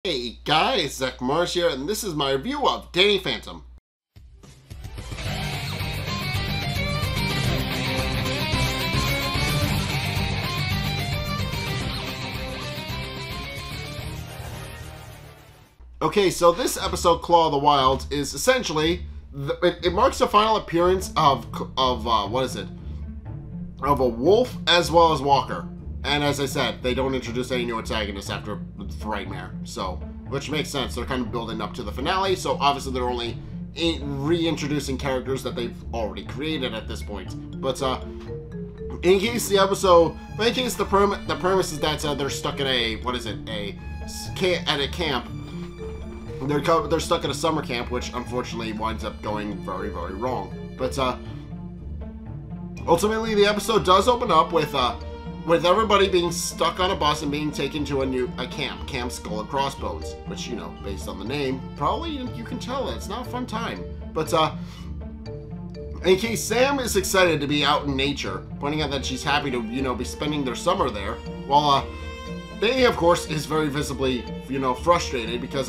Hey guys, Zack here, and this is my review of Danny Phantom. Okay, so this episode, Claw of the Wild, is essentially it marks the final appearance of what is it? Of a wolf as well as Walker. And as I said, they don't introduce any new antagonists after Frightmare, so which makes sense. They're kind of building up to the finale, so obviously they're only reintroducing characters that they've already created at this point. But in case the premise is that they're stuck at a at a camp. They're stuck at a summer camp, which unfortunately winds up going very, very wrong. But ultimately, the episode does open up with everybody being stuck on a bus and being taken to a camp Skull and Crossbones, which, you know, based on the name, probably you can tell it's not a fun time. But in case Sam is excited to be out in nature, pointing out that she's happy to, you know, be spending their summer there, while Danny, of course, is very visibly, you know, frustrated because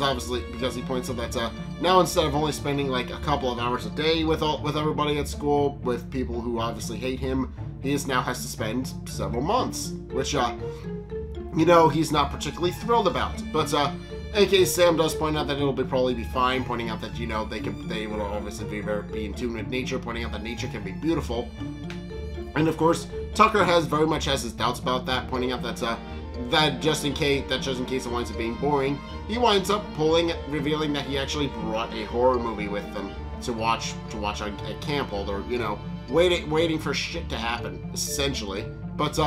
he points out that now instead of only spending like a couple of hours a day with everybody at school, with people who obviously hate him, he now has to spend several months, which you know, he's not particularly thrilled about. But in case Sam does point out that it'll probably be fine, pointing out that, you know, they will obviously be in tune with nature, pointing out that nature can be beautiful. And of course, Tucker very much has his doubts about that, pointing out that just in case it winds up being boring, he winds up revealing that he actually brought a horror movie with them to watch at camp while they're, you know, waiting for shit to happen, essentially. But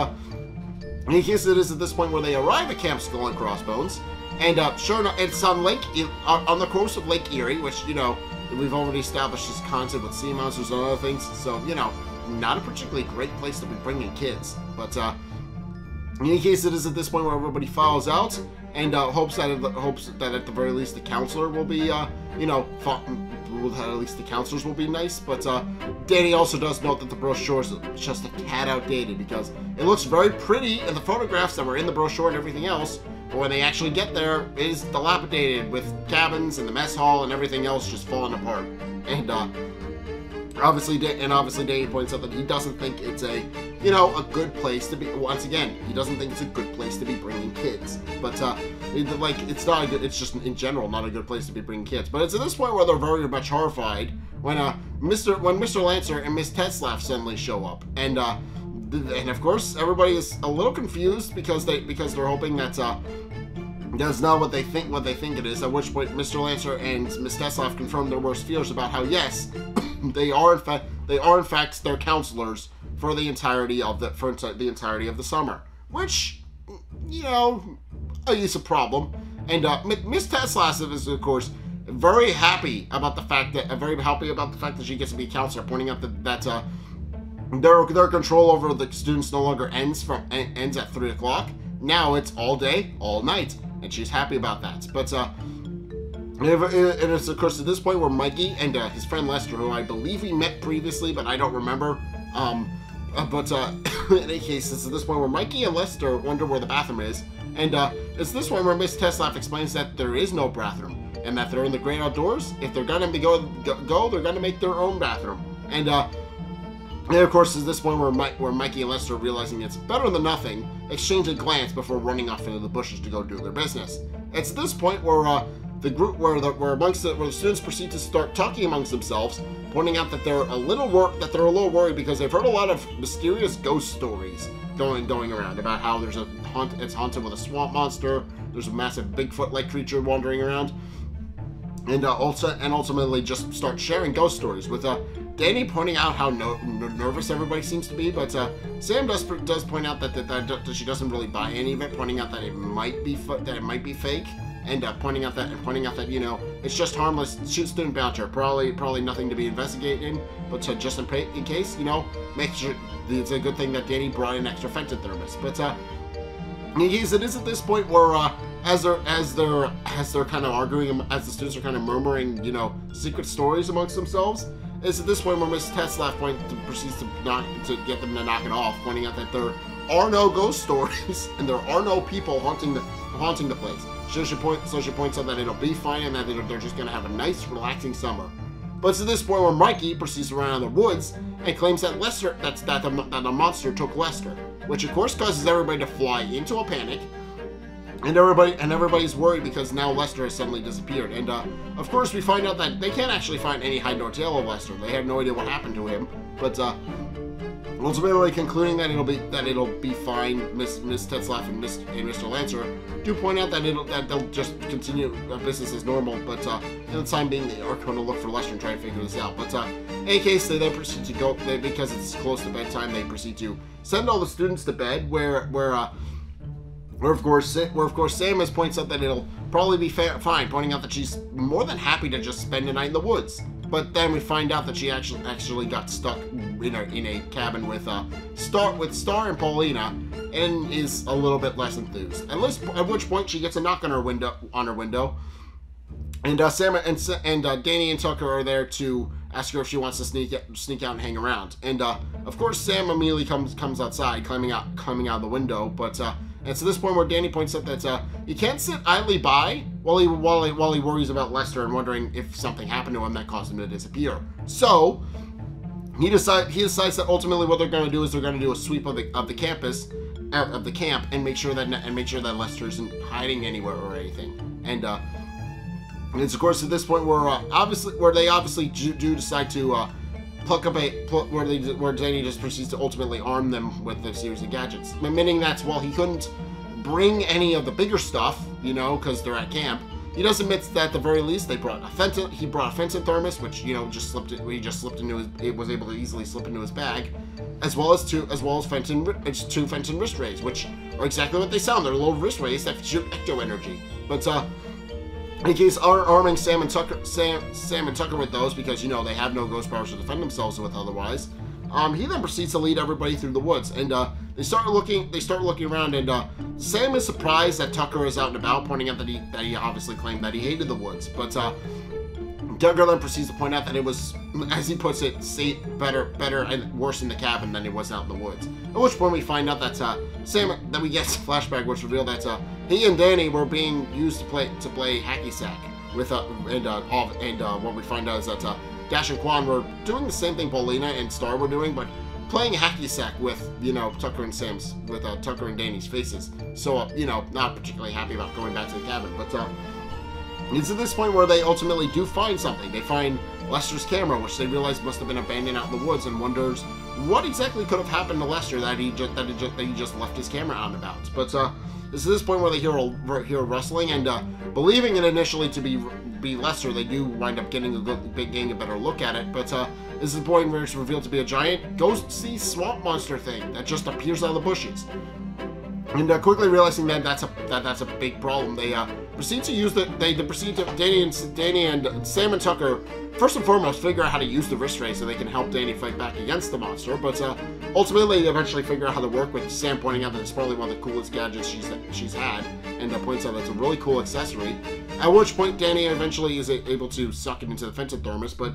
in case it is at this point where they arrive at Camp Skull and Crossbones, and sure enough, it's on the coast of Lake Erie, which, you know, we've already established this concept with sea monsters and other things, so, you know, not a particularly great place to be bringing kids. But in any case, it is at this point where everybody files out and hopes that at the very least the counselor will be, you know, at least the counselors will be nice. But Danny also does note that the brochure is just a tad outdated because it looks very pretty in the photographs that were in the brochure and everything else, but when they actually get there, it is dilapidated with cabins and the mess hall and everything else just falling apart. And obviously Danny points out that he doesn't think it's a good place to be. Once again, he doesn't think it's a good place to be bringing kids. But it's not a good. It's just in general not a good place to be bringing kids. But it's at this point where they're very much horrified when Mr. Lancer and Miss Tetzlaff suddenly show up, and of course everybody is a little confused because they're hoping that that's not what they think it is. At which point Mr. Lancer and Miss Tetzlaff confirm their worst fears about how, yes, they are in fact their counselors for the entirety of the summer, which, you know, is a problem. And Miss Tetzlaff is, of course, very happy about the fact that she gets to be a counselor, pointing out that their control over the students no longer ends at 3 o'clock. Now it's all day, all night, and she's happy about that. But it is, of course, at this point where Mikey and his friend Lester, who I believe we met previously, but I don't remember. But in any case, it's at this point where Mikey and Lester wonder where the bathroom is, and it's this one where Miss Tetzlaff explains that there is no bathroom, and that they're in the great outdoors. If they're gonna go, they're gonna make their own bathroom. And of course, it's this point where Mikey and Lester, realizing it's better than nothing, exchange a glance before running off into the bushes to go do their business. It's at this point where the students proceed to start talking amongst themselves, pointing out that they're a little worried because they've heard a lot of mysterious ghost stories going around about how it's haunted with a swamp monster, there's a massive Bigfoot-like creature wandering around, and ultimately just start sharing ghost stories with Danny pointing out how nervous everybody seems to be. But Sam does point out that she doesn't really buy any of it, pointing out that it might be fake. And pointing out that, you know, it's just harmless student bouncer, probably nothing to be investigated in, but just in case, you know, make sure it's a good thing that Danny brought an extra Fenton thermos. But in case it is at this point where as they're kind of arguing, as the students are kind of murmuring, you know, secret stories amongst themselves, it's at this point where Miss Tetzlaff proceeds to get them to knock it off, pointing out that there are no ghost stories and there are no people haunting the place. So she points out that it'll be fine and that they're just going to have a nice, relaxing summer. But it's at this point where Mikey proceeds to run out of the woods and claims that that the monster took Lester, which of course causes everybody to fly into a panic. And everybody's worried because now Lester has suddenly disappeared. And of course we find out that they can't actually find any hide nor tail of Lester. They have no idea what happened to him. But ultimately concluding that it'll be fine, Miss Tetzlaff and Mr. Lancer do point out that they'll just continue business as normal. But in the time being, they are going to look for Lester and try to figure this out. But in any case, they then proceed to go because it's close to bedtime. They proceed to send all the students to bed, where of course Sam points out that it'll probably be fine, pointing out that she's more than happy to just spend the night in the woods. But then we find out that she actually got stuck in a cabin with Star and Paulina, and is a little bit less enthused. At which point she gets a knock on her window, and Sam and Danny and Tucker are there to ask her if she wants to sneak out and hang around. And of course Sam immediately comes outside, climbing out the window. But and it's at this point where Danny points out that he can't sit idly by while he worries about Lester and wondering if something happened to him that caused him to disappear. So he decides that ultimately what they're going to do is they're going to do a sweep of the campus, of the camp, and make sure that Lester isn't hiding anywhere or anything. And it's of course at this point where they obviously do decide to where Danny just proceeds to ultimately arm them with a series of gadgets. Admitting that while he couldn't bring any of the bigger stuff, because they're at camp, he does admit that at the very least he brought a Fenton thermos, which he was able to easily slip into his bag, as well as two Fenton wrist rays, which are exactly what they sound. They're little wrist rays that shoot ecto energy. But in case arming Sam and Tucker with those, because they have no ghost powers to defend themselves with otherwise. He then proceeds to lead everybody through the woods, and they start looking around, and Sam is surprised that Tucker is out and about, pointing out that he obviously claimed that he hated the woods. But Tucker then proceeds to point out that it was, as he puts it, better and worse in the cabin than it was out in the woods. At which point we find out that we get a flashback which revealed that he and Danny were being used to play hacky sack with what we find out is that Dash and Quan were doing the same thing Paulina and Star were doing, but playing hacky sack with Tucker and Danny's faces. So not particularly happy about going back to the cabin, but it's at this point where they ultimately do find something. They find Lester's camera, which they realize must have been abandoned out in the woods, and wonders what exactly could have happened to Lester that he just left his camera out and about. But it's at this point where they hear a rustling, and believing it initially to be Lester, they do wind up getting a better look at it. But this is the point where it's revealed to be a giant ghosty swamp monster thing that just appears out of the bushes. And quickly realizing that that's a big problem, they proceed to Danny and Sam and Tucker first and foremost figure out how to use the wrist ray so they can help Danny fight back against the monster. But ultimately they eventually figure out how to work, with Sam pointing out that it's probably one of the coolest gadgets she's had, and points out that it's a really cool accessory. At which point Danny eventually is able to suck it into the Fenton thermos, but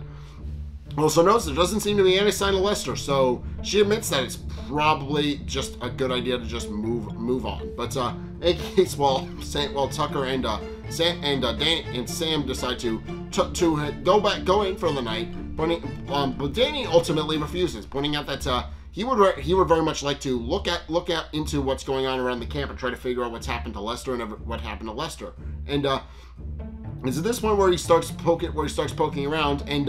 also notes there doesn't seem to be any sign of Lester, so she admits that it's probably just a good idea to just move on. But in case while Tucker and Danny and Sam decide to go in for the night, but Danny ultimately refuses, pointing out that he would very much like to look into what's going on around the camp and try to figure out what's happened to Lester and what happened to Lester. And it's at this point where he starts poking around, and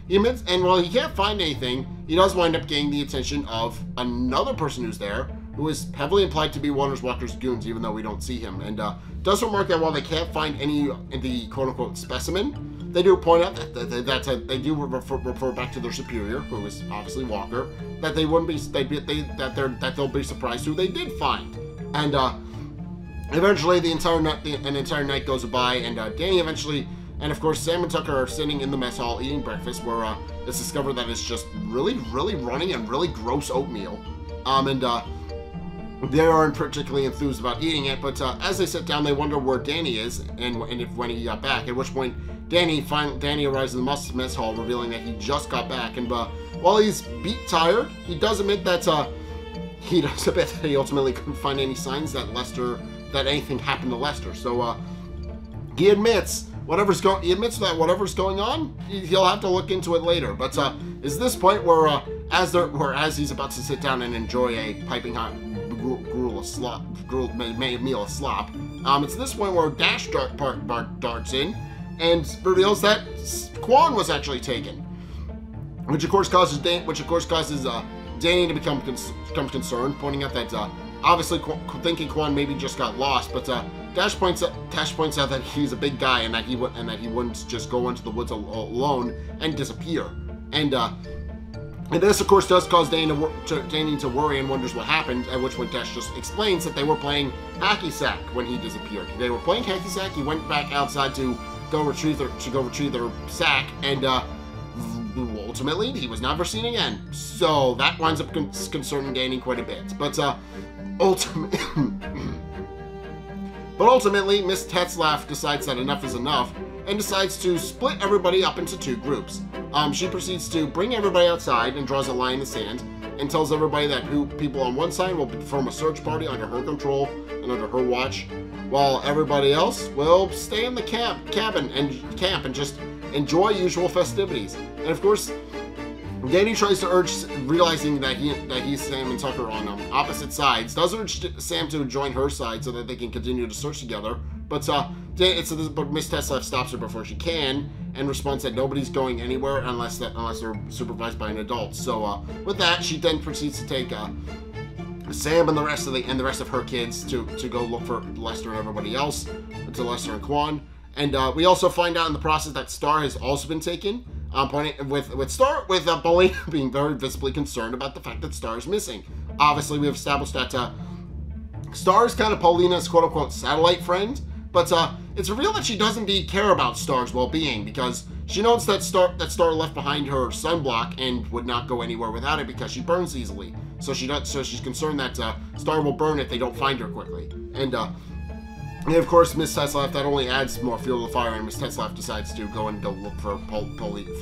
he admits, and while he can't find anything, he does wind up getting the attention of another person who's there, who is heavily implied to be Walker's goons, even though we don't see him. And does remark that while they can't find any in the quote-unquote specimen, they do point out that they do refer back to their superior, who is obviously Walker, that they'll be surprised who they did find. And eventually, an entire night goes by, and Danny eventually, and of course Sam and Tucker are sitting in the mess hall eating breakfast, where it's discovered that it's just really runny and really gross oatmeal. They aren't particularly enthused about eating it, but as they sit down, they wonder where Danny is and when he got back. At which point, Danny arrives in the mess hall, revealing that he just got back. And while he's tired, he does admit that he ultimately couldn't find any signs that anything happened to Lester. So he admits that whatever's going on, he'll have to look into it later. But is this point where as he's about to sit down and enjoy a piping hot meal of slop, it's this point where Dash darts in and reveals that Quan was actually taken, which of course causes Danny to become concerned, pointing out that obviously thinking Quan maybe just got lost, but Dash points out that he's a big guy and that he wouldn't just go into the woods alone and disappear. And this, of course, does cause Danny to worry and wonders what happened, at which point Dash just explains that they were playing hacky sack when he disappeared. They were playing hacky sack, he went back outside to go retrieve their sack, and ultimately, he was never seen again. So that winds up concerning Danny quite a bit. But ultimately, Miss Tetzlaff decides that enough is enough and decides to split everybody up into 2 groups. She proceeds to bring everybody outside and draws a line in the sand and tells everybody that people on one side will form a search party under her control and under her watch, while everybody else will stay in the camp and just enjoy usual festivities. And of course, Danny tries to urge, realizing that he's Sam and Tucker on opposite sides, does urge Sam to join her side so that they can continue to search together. But Miss Tetzlaff stops her before she can and responds that nobody's going anywhere unless they're supervised by an adult. So with that, she then proceeds to take Sam and the rest of her kids to go look for Lester and everybody else, to Lester and Quan. And we also find out in the process that Star has also been taken. Paulina being very visibly concerned about the fact that Star is missing. Obviously, we have established that Star is kind of Paulina's quote-unquote satellite friend, but it's revealed that she doesn't indeed care about Star's well-being, because she knows that Star left behind her sunblock and would not go anywhere without it because she burns easily. So she's concerned that Star will burn if they don't find her quickly. And of course, Miss Tetzlaff, that only adds more fuel to the fire, and Miss Tetzlaff decides to go look for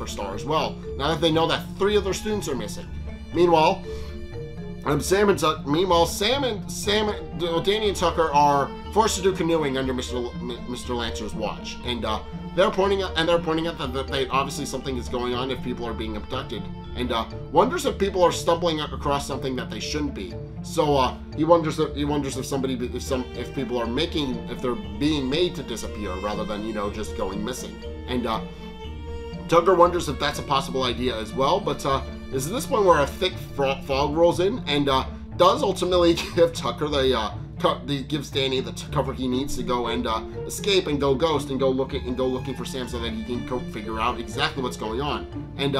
Star as well, now that they know that 3 of their students are missing. Meanwhile, Danny and Tucker are forced to do canoeing under Mr. Lancer's watch, and they're pointing out that obviously something is going on if people are being abducted, and wonders if people are stumbling across something that they shouldn't be. So he wonders if people are if they're being made to disappear rather than just going missing. And Tucker wonders if that's a possible idea as well. But it's at this point where a thick fog rolls in and does ultimately give Tucker gives Danny the cover he needs to go and escape and go ghost and go looking for Sam so that he can go figure out exactly what's going on. And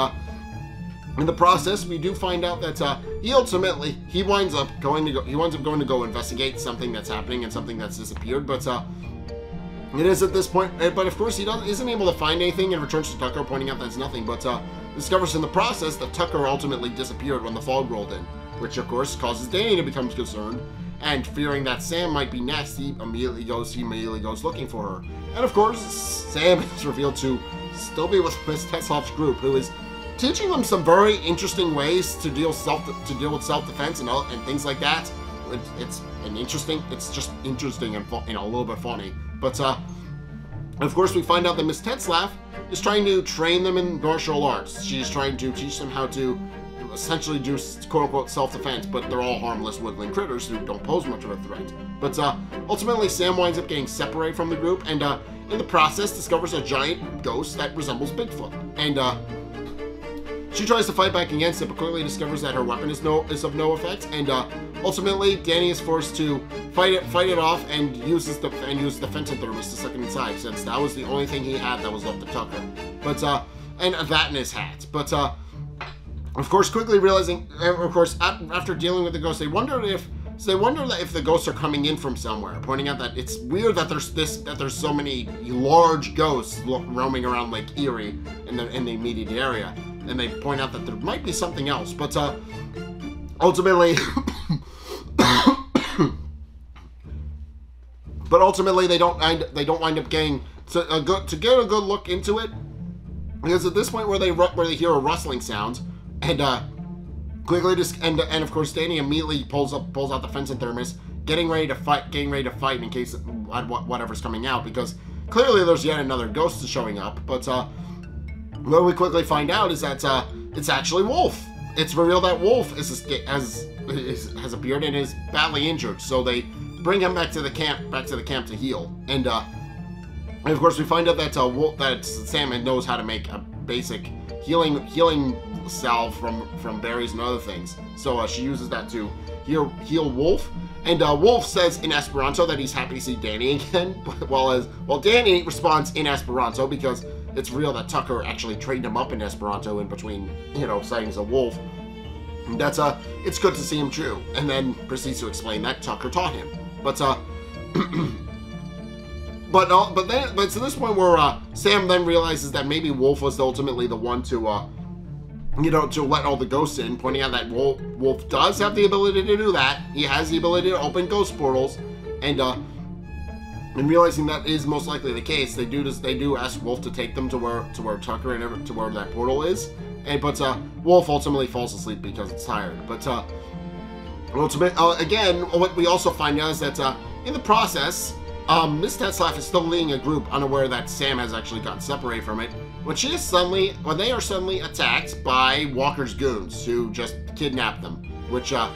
in the process, we do find out that he winds up going to go investigate something that's happening and something that's disappeared. But it is at this point. But of course, he isn't able to find anything and returns to Tucker, pointing out that's nothing. But discovers in the process that Tucker ultimately disappeared when the fog rolled in, which of course causes Danny to become concerned. And fearing that Sam might be next, he immediately goes looking for her. And of course, Sam is revealed to still be with Miss Tetzlaff's group, who is teaching them some very interesting ways to deal with self-defense and things like that. It's just interesting and a little bit funny. But of course, we find out that Miss Tetzlaff is trying to train them in martial arts. She's trying to teach them how to essentially do quote-unquote self-defense, but they're all harmless woodland critters who don't pose much of a threat. But ultimately, Sam winds up getting separated from the group, and in the process discovers a giant ghost that resembles Bigfoot. And she tries to fight back against it, but quickly discovers that her weapon is of no effect. And ultimately, Danny is forced to fight it off and use the fenton thermos to suck it inside, since that was the only thing he had that was left to Tucker. But and that in his hat. But of course, quickly realizing, of course, after dealing with the ghost, they wonder if the ghosts are coming in from somewhere, pointing out that it's weird that there's so many large ghosts roaming around Lake Erie in the immediate area, and they point out that there might be something else. But ultimately, they don't wind up getting to get a good look into it, because at this point where they hear a rustling sound. And quickly and of course Danny immediately pulls out the fenton thermos, getting ready to fight in case whatever's coming out, because clearly there's yet another ghost showing up, but what we quickly find out is that it's actually Wolf. It's revealed that Wolf has appeared and is badly injured, so they bring him back to the camp to heal. And of course we find out that Sam knows how to make a basic healing salve from berries and other things. So she uses that to heal Wolf. And Wolf says in Esperanto that he's happy to see Danny again, while Danny responds in Esperanto because it's real that Tucker actually trained him up in Esperanto in between, sightings of Wolf. And that's it's good to see him too. And then proceeds to explain that Tucker taught him. But but to this point where Sam then realizes that maybe Wolf was ultimately the one to let all the ghosts in, pointing out that Wolf does have the ability to do that. He has the ability to open ghost portals, and realizing that is most likely the case, they do ask Wolf to take them to where Tucker and to where that portal is, but Wolf ultimately falls asleep because it's tired. But again, what we also find out is that in the process, Miss Tetzlaff is still leading a group, unaware that Sam has actually gotten separated from it, when they are suddenly attacked by Walker's goons who just kidnap them, which of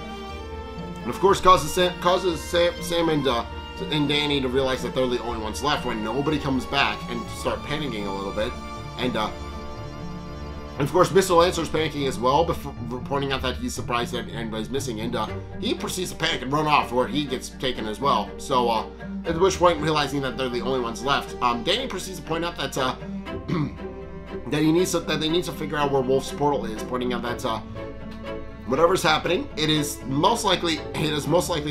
course causes Sam and Danny to realize that they're the only ones left when nobody comes back and start panicking a little bit. And of course Mr. Lancer's panicking as well, before pointing out that he's surprised that anybody's missing, and he proceeds to panic and run off where he gets taken as well. So at which point, realizing that they're the only ones left, Danny proceeds to point out that that they need to figure out where Wolf's portal is, pointing out that whatever's happening, it is most likely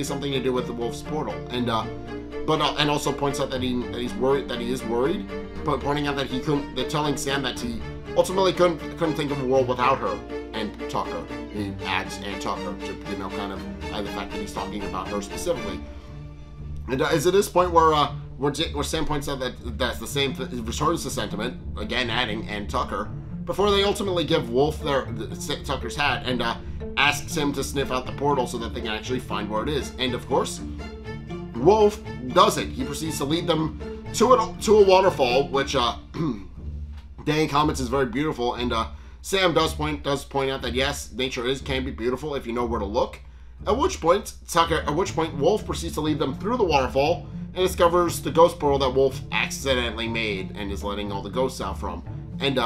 something to do with the Wolf's portal, and also points out that he is worried, but pointing out that they're telling Sam that he ultimately couldn't think of a world without her and Tucker. He adds and Tucker to kind of the fact that he's talking about her specifically. And it's at this point where Sam points out that that's the same returns the sentiment, again adding and Tucker, before they ultimately give Wolf Tucker's hat and asks him to sniff out the portal so that they can actually find where it is. And of course, Wolf does it. He proceeds to lead them to a waterfall, which Danny comments is very beautiful, and Sam does point out that yes, nature can be beautiful if you know where to look. At which point Wolf proceeds to lead them through the waterfall and discovers the ghost portal that Wolf accidentally made and is letting all the ghosts out from. And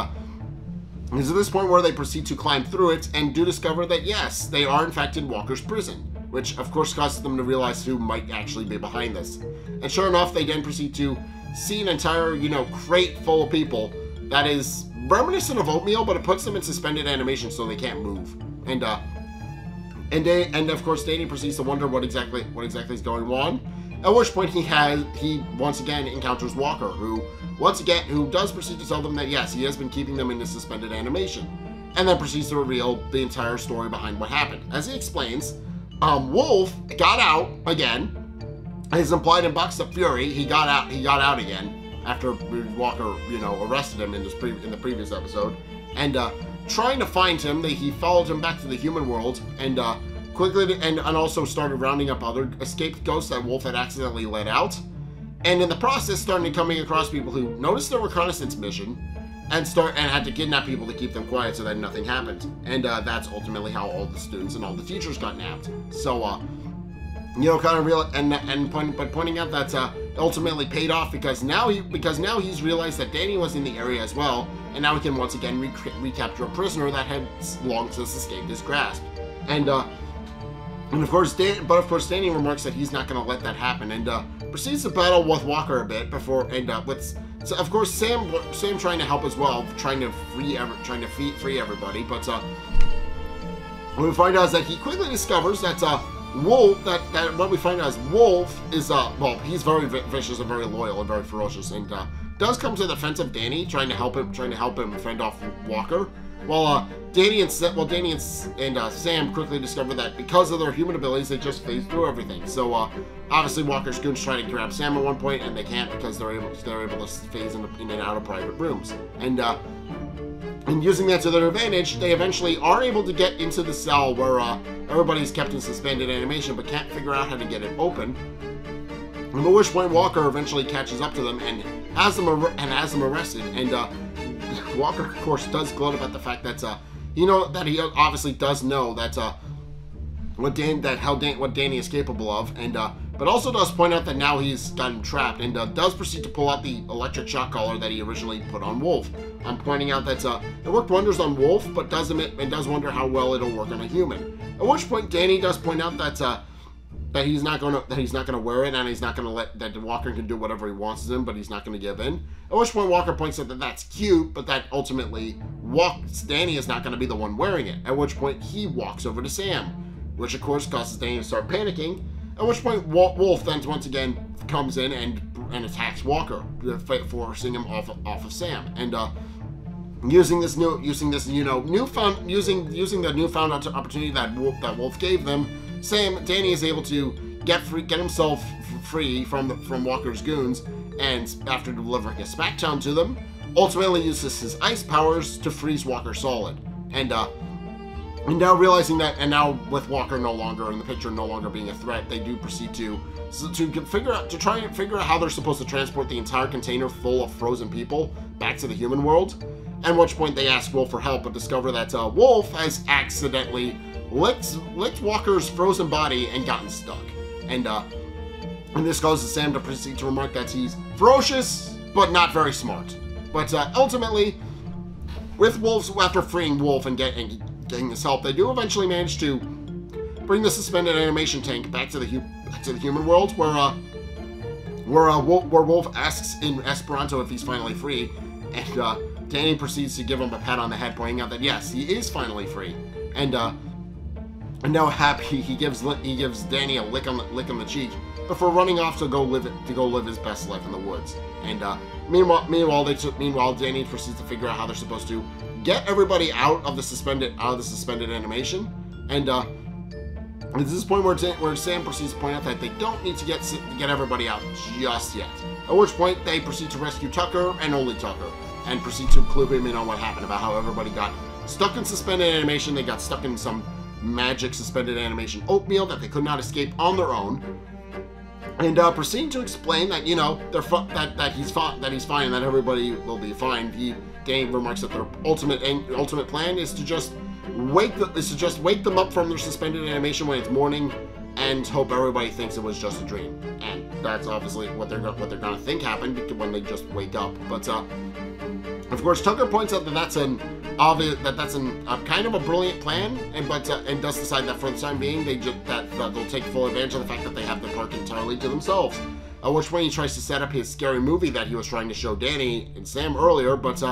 it's at this point where they proceed to climb through it and do discover that yes, they are in fact in Walker's prison, which of course causes them to realize who might actually be behind this. And sure enough, they then proceed to see an entire, crate full of people that is reminiscent of oatmeal, but it puts them in suspended animation so they can't move. And of course, Danny proceeds to wonder what exactly is going on. At which point he once again encounters Walker, who does proceed to tell them that yes, he has been keeping them in the suspended animation, and then proceeds to reveal the entire story behind what happened. As he explains, Wolf got out again. As implied in Box of Fury, he got out again after Walker, arrested him in the previous episode, and trying to find him, he followed him back to the human world, and quickly and also started rounding up other escaped ghosts that Wolf had accidentally let out, and in the process started coming across people who noticed their reconnaissance mission and had to kidnap people to keep them quiet so that nothing happened, and that's ultimately how all the students and all the teachers got nabbed. So pointing out that ultimately paid off because now he's realized that Danny was in the area as well, and now he can once again recapture a prisoner that had long since escaped his grasp. And of course, Danny remarks that he's not going to let that happen, and proceeds to battle with Walker a bit before so of course Sam trying to help as well, trying to free everybody. But what we find out is that he quickly discovers that Wolf, what we find out is Wolf is he's very vicious and very loyal and very ferocious, and does come to the defense of Danny, trying to help him fend off Walker. While Danny and Sam quickly discover that because of their human abilities, they just phase through everything. So obviously Walker's goons try to grab Sam at one point, and they can't because they're able to phase in and out of private rooms. And using that to their advantage, they eventually are able to get into the cell where everybody's kept in suspended animation, but can't figure out how to get it open. At which point Walker eventually catches up to them and has them arrested. And Walker, of course, does gloat about the fact that he obviously does know that what Danny is capable of, and but also does point out that now he's gotten trapped, and does proceed to pull out the electric shock collar that he originally put on Wolf. I'm pointing out that it worked wonders on Wolf, but does wonder how well it'll work on a human. At which point Danny does point out that he's not gonna wear it, and he's not gonna let that Walker can do whatever he wants to him, but he's not gonna give in. At which point Walker points out that that's cute, but that ultimately Danny is not gonna be the one wearing it. At which point he walks over to Sam, which of course causes Danny to start panicking. At which point Wolf then once again comes in and attacks Walker, forcing him off of Sam, and using the newfound opportunity that Wolf gave them, Danny is able to get himself free from Walker's goons, and after delivering a smackdown to them, ultimately uses his ice powers to freeze Walker solid. And now realizing that, and now with Walker no longer in the picture, no longer being a threat, they do proceed to try and figure out how they're supposed to transport the entire container full of frozen people back to the human world. At which point they ask Wolf for help, but discover that Wolf has accidentally licked Walker's frozen body and gotten stuck. And this causes Sam to proceed to remark that he's ferocious, but not very smart. But ultimately, after freeing Wolf and getting this help, they do eventually manage to bring the suspended animation tank back to the human world, where Wolf asks in Esperanto if he's finally free, and Danny proceeds to give him a pat on the head, pointing out that yes, he is finally free. And now happy, he gives Danny a lick on the cheek before running off to go live his best life in the woods. And meanwhile, Danny proceeds to figure out how they're supposed to get everybody out of the suspended animation. And this is the point where Sam proceeds to point out that they don't need to get everybody out just yet. At which point they proceed to rescue Tucker, and only Tucker, and proceed to clue him in on what happened, about how everybody got stuck in suspended animation. They got stuck in some magic suspended animation oatmeal that they could not escape on their own, and proceeding to explain that that he's fine and that everybody will be fine. Danny remarks that their ultimate plan is to just wake them up from their suspended animation when it's morning, and hope everybody thinks it was just a dream. And that's obviously what they're gonna think happened when they just wake up. But of course, Tucker points out that that's a kind of a brilliant plan, and does decide that for the time being they'll take full advantage of the fact that they have the park entirely to themselves. At which point he tries to set up his scary movie that he was trying to show Danny and Sam earlier, but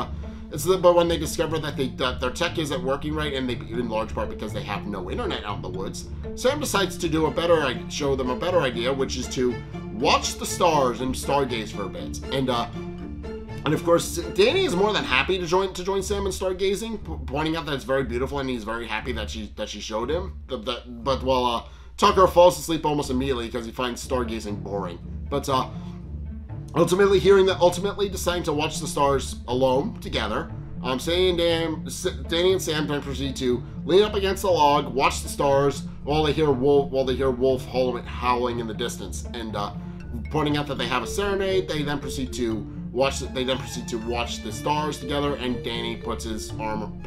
when they discover that their tech isn't working right, and in large part because they have no internet out in the woods, Sam decides to show them a better idea, which is to watch the stars and stargaze for a bit. And of course, Danny is more than happy to join Sam in stargazing, pointing out that it's very beautiful, and he's very happy that she showed him. But while Tucker falls asleep almost immediately because he finds stargazing boring. But ultimately deciding to watch the stars alone together, Danny and Sam then proceed to lean up against the log, watch the stars while they hear Wolf howling in the distance, and pointing out that they have a serenade. They then proceed to watch the stars together, and Danny puts his arm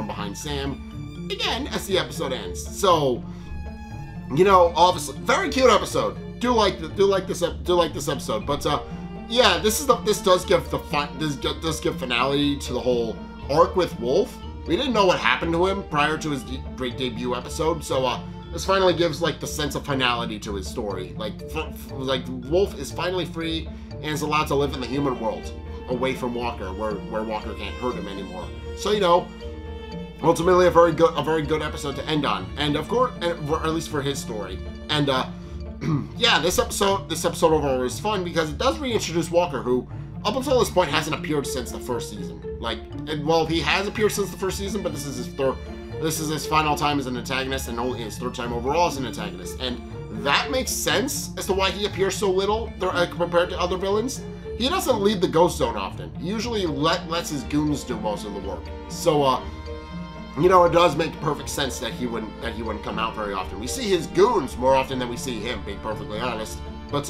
behind Sam again as the episode ends. So, obviously, very cute episode. Do like this episode, but yeah, this does give finality to the whole arc with Wolf. We didn't know what happened to him prior to his great debut episode, so this finally gives the sense of finality to his story. Wolf is finally free and is allowed to live in the human world, away from Walker, where Walker can't hurt him anymore. So ultimately a very good episode to end on, and of course, or at least for his story. And yeah, this episode overall was fun because it does reintroduce Walker, who up until this point hasn't appeared since the first season. He has appeared since the first season, but this is his final time as an antagonist, and only his third time overall as an antagonist. And that makes sense as to why he appears so little compared to other villains. He doesn't leave the ghost zone often. He usually lets his goons do most of the work. So it does make perfect sense that he wouldn't come out very often. We see his goons more often than we see him, being perfectly honest. But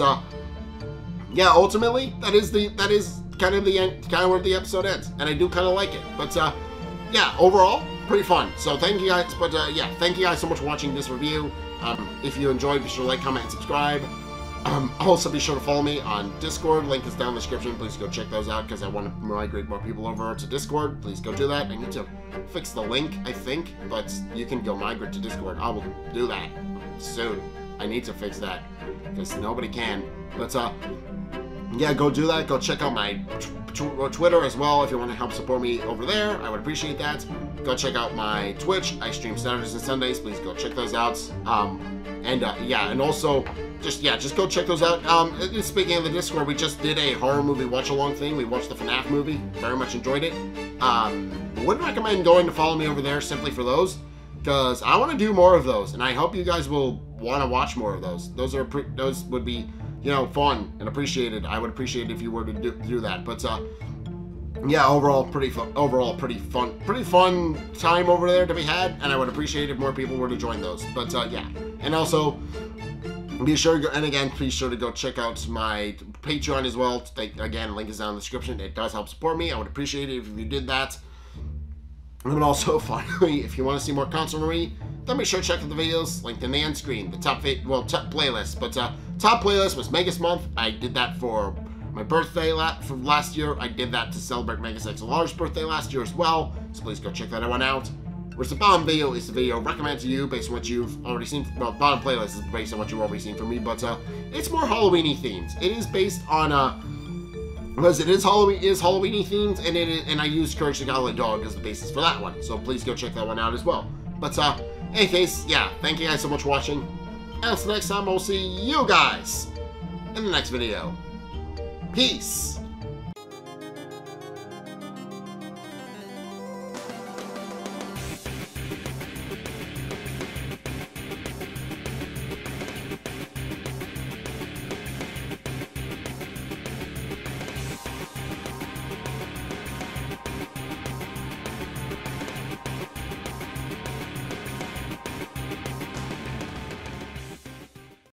yeah, ultimately that is kind of the end, kind of where the episode ends, and I do kind of like it. But yeah, overall, pretty fun. So thank you guys. But yeah, thank you guys so much for watching this review. If you enjoyed, be sure to like, comment, and subscribe. Also, be sure to follow me on Discord. Link is down in the description. Please go check those out because I want to migrate more people over to Discord. Please go do that. I need to fix the link, I think, but you can go migrate to Discord. I will do that soon. I need to fix that because nobody can. But yeah, go do that. Go check out my Twitter as well if you want to help support me over there. I would appreciate that. Go check out my Twitch. I stream Saturdays and Sundays. Please go check those out. Yeah, and also just go check those out. Speaking of the Discord, we just did a horror movie watch-along thing. We watched the FNAF movie. Very much enjoyed it. Would recommend going to follow me over there simply for those, because I want to do more of those, and I hope you guys will want to watch more of those. Those would be, you know, fun and appreciated. I would appreciate it if you were to do that. But yeah, overall pretty fun time over there to be had, and I would appreciate if more people were to join those. But yeah, and also be sure to go, and again, please sure to go check out my Patreon as well. Again, link is down in the description. It does help support me. I would appreciate it if you did that. And also, finally, if you want to see more content from me, then be sure to check out the videos linked in the end screen. The top playlist. But top playlist was Megas Month. I did that for my birthday from last year. I did that to celebrate Megas XLR's birthday last year as well. So please go check that one out. Whereas the bottom video is the video recommended to you based on what you've already seen. Well, bottom playlist is based on what you've already seen from me, but it's more Halloween-y themed. It is based on because it is Halloween-y themed, and I used Courage the Cowardly Dog as the basis for that one. So please go check that one out as well. But in any case, yeah, thank you guys so much for watching. And until next time, I'll see you guys in the next video. Peace.